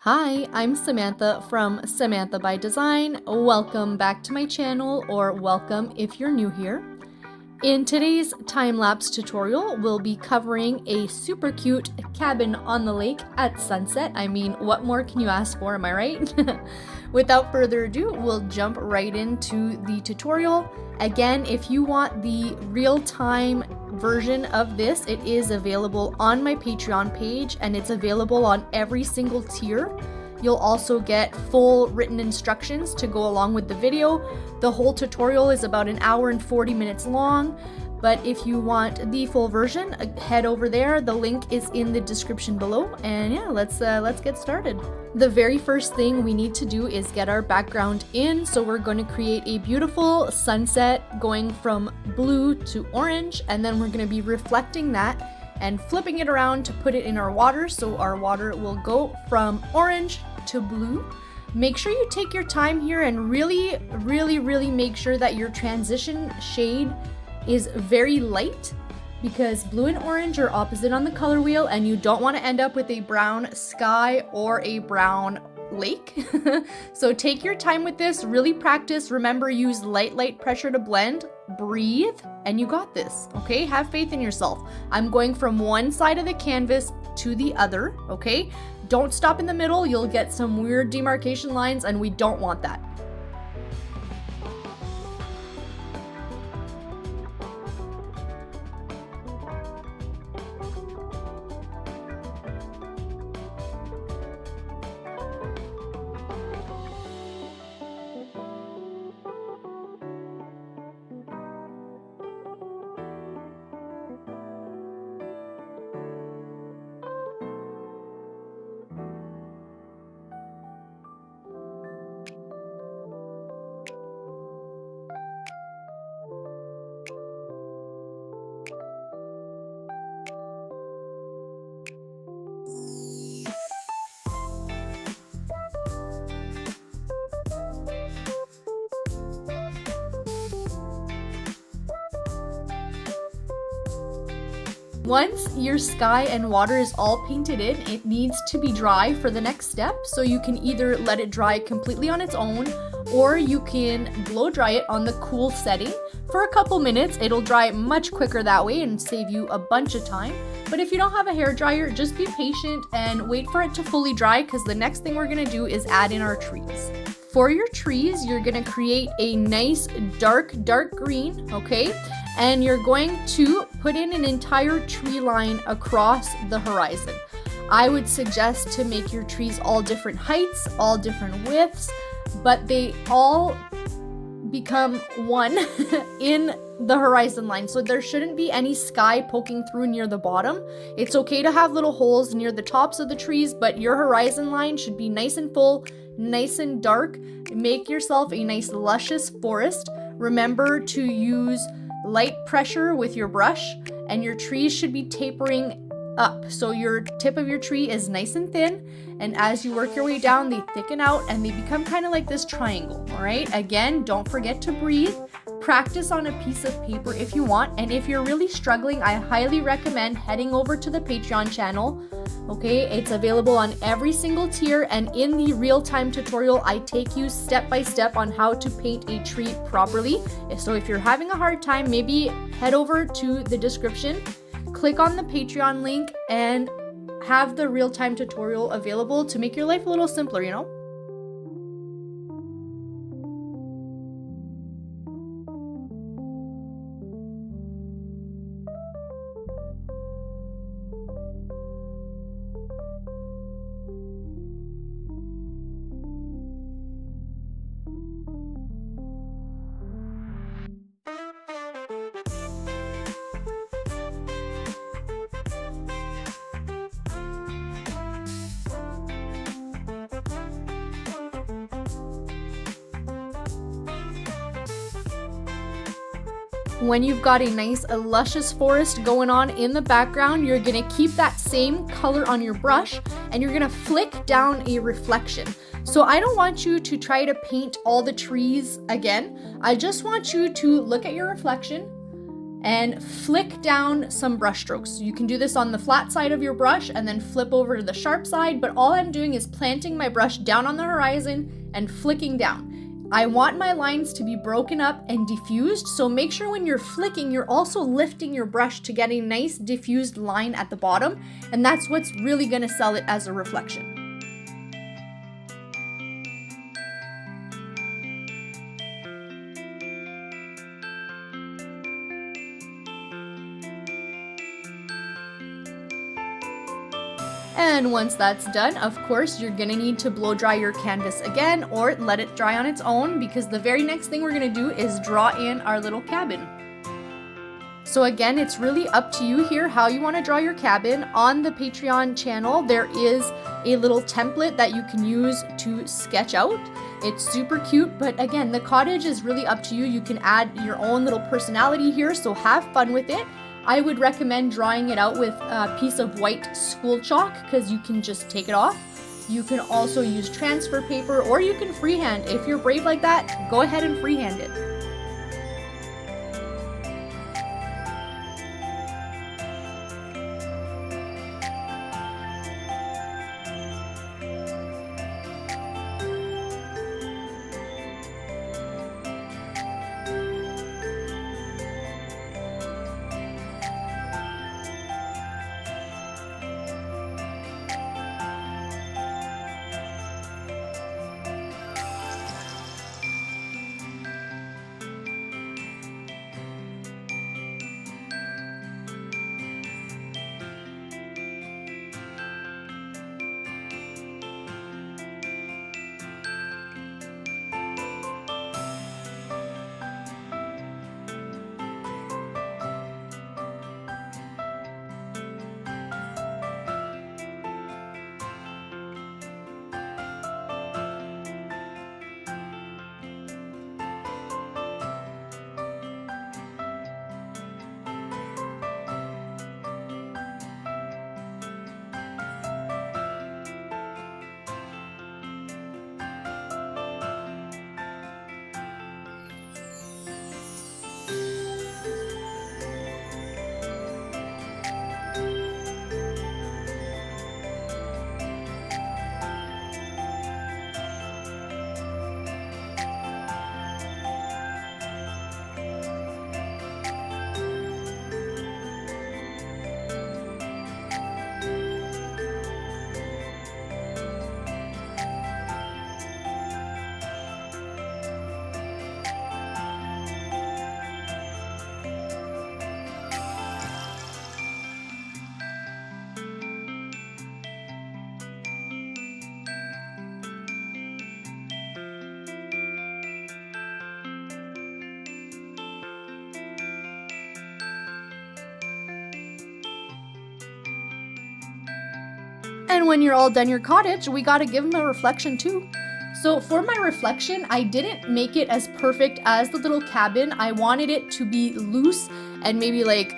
Hi, I'm Samantha from Samantha by Design. Welcome back to my channel, or welcome if you're new here. In today's time-lapse tutorial, we'll be covering a super cute cabin on the lake at sunset. I mean, what more can you ask for, am I right? Without further ado, we'll jump right into the tutorial. Again, if you want the real-time version of this, it is available on my Patreon page, and it's available on every single tier. You'll also get full written instructions to go along with the video. The whole tutorial is about an hour and 40 minutes long, but if you want the full version, head over there. The link is in the description below, and yeah, let's get started. The very first thing we need to do is get our background in, so we're going to create a beautiful sunset going from blue to orange, and then we're going to be reflecting that and flipping it around to put it in our water, so our water will go from orange to blue. Make sure you take your time here and really make sure that your transition shade is very light, because blue and orange are opposite on the color wheel, and you don't want to end up with a brown sky or a brown lake. So take your time with this, really practice. Remember, use light pressure to blend, breathe, and you got this, okay? Have faith in yourself. I'm going from one side of the canvas to the other, okay? Don't stop in the middle. You'll get some weird demarcation lines, and we don't want that. Once your sky and water is all painted in, it needs to be dry for the next step. So you can either let it dry completely on its own, or you can blow dry it on the cool setting for a couple minutes. It'll dry much quicker that way and save you a bunch of time. But if you don't have a hair dryer, just be patient and wait for it to fully dry, because the next thing we're gonna do is add in our trees. For your trees, you're gonna create a nice dark green, okay? And you're going to put in an entire tree line across the horizon. I would suggest to make your trees all different heights, all different widths, but they all become one in the horizon line. So there shouldn't be any sky poking through near the bottom. It's okay to have little holes near the tops of the trees, but your horizon line should be nice and full, nice and dark. Make yourself a nice luscious forest. Remember to use light pressure with your brush, and your trees should be tapering up. So your tip of your tree is nice and thin, and as you work your way down, they thicken out and they become kind of like this triangle, all right? Again, don't forget to breathe. Practice on a piece of paper if you want, and if you're really struggling, I highly recommend heading over to the Patreon channel. Okay, it's available on every single tier, and in the real-time tutorial, I take you step by step on how to paint a tree properly. So if you're having a hard time, maybe head over to the description, click on the Patreon link, and have the real-time tutorial available to make your life a little simpler, you know? When you've got a nice luscious forest going on in the background, you're gonna keep that same color on your brush, and you're gonna flick down a reflection. So I don't want you to try to paint all the trees again. I just want you to look at your reflection and flick down some brush strokes. You can do this on the flat side of your brush and then flip over to the sharp side, but all I'm doing is planting my brush down on the horizon and flicking down. I want my lines to be broken up and diffused, so make sure when you're flicking, you're also lifting your brush to get a nice diffused line at the bottom, and that's what's really gonna sell it as a reflection. And once that's done, of course, you're gonna need to blow dry your canvas again or let it dry on its own, because the very next thing we're gonna do is draw in our little cabin. So again, it's really up to you here how you wanna draw your cabin. On the Patreon channel, there is a little template that you can use to sketch out. It's super cute, but again, the cottage is really up to you. You can add your own little personality here, so have fun with it. I would recommend drawing it out with a piece of white school chalk because you can just take it off. You can also use transfer paper, or you can freehand. If you're brave like that, go ahead and freehand it. And when you're all done your cottage, we gotta give them a reflection too. So for my reflection, I didn't make it as perfect as the little cabin. I wanted it to be loose and maybe like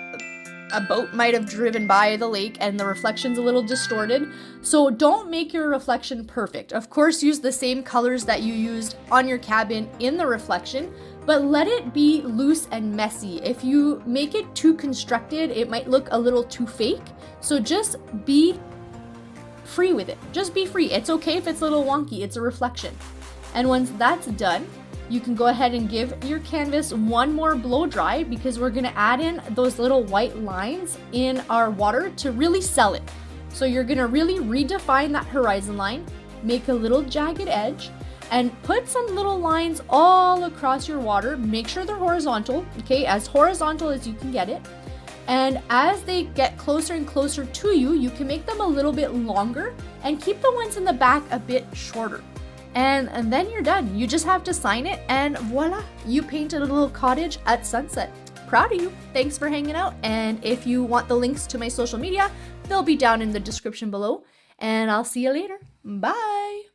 a boat might have driven by the lake and the reflection's a little distorted. So don't make your reflection perfect. Of course, use the same colors that you used on your cabin in the reflection, but let it be loose and messy. If you make it too constructed, it might look a little too fake. So just be free with it. Just be free. It's okay if it's a little wonky. It's a reflection. And once that's done, you can go ahead and give your canvas one more blow dry, because we're gonna add in those little white lines in our water to really sell it. So you're gonna really redefine that horizon line, make a little jagged edge, and put some little lines all across your water. Make sure they're horizontal, okay, as horizontal as you can get it. And as they get closer and closer to you, you can make them a little bit longer and keep the ones in the back a bit shorter. And then you're done. You just have to sign it, and voila, you painted a little cottage at sunset. Proud of you. Thanks for hanging out. And if you want the links to my social media, they'll be down in the description below. And I'll see you later. Bye.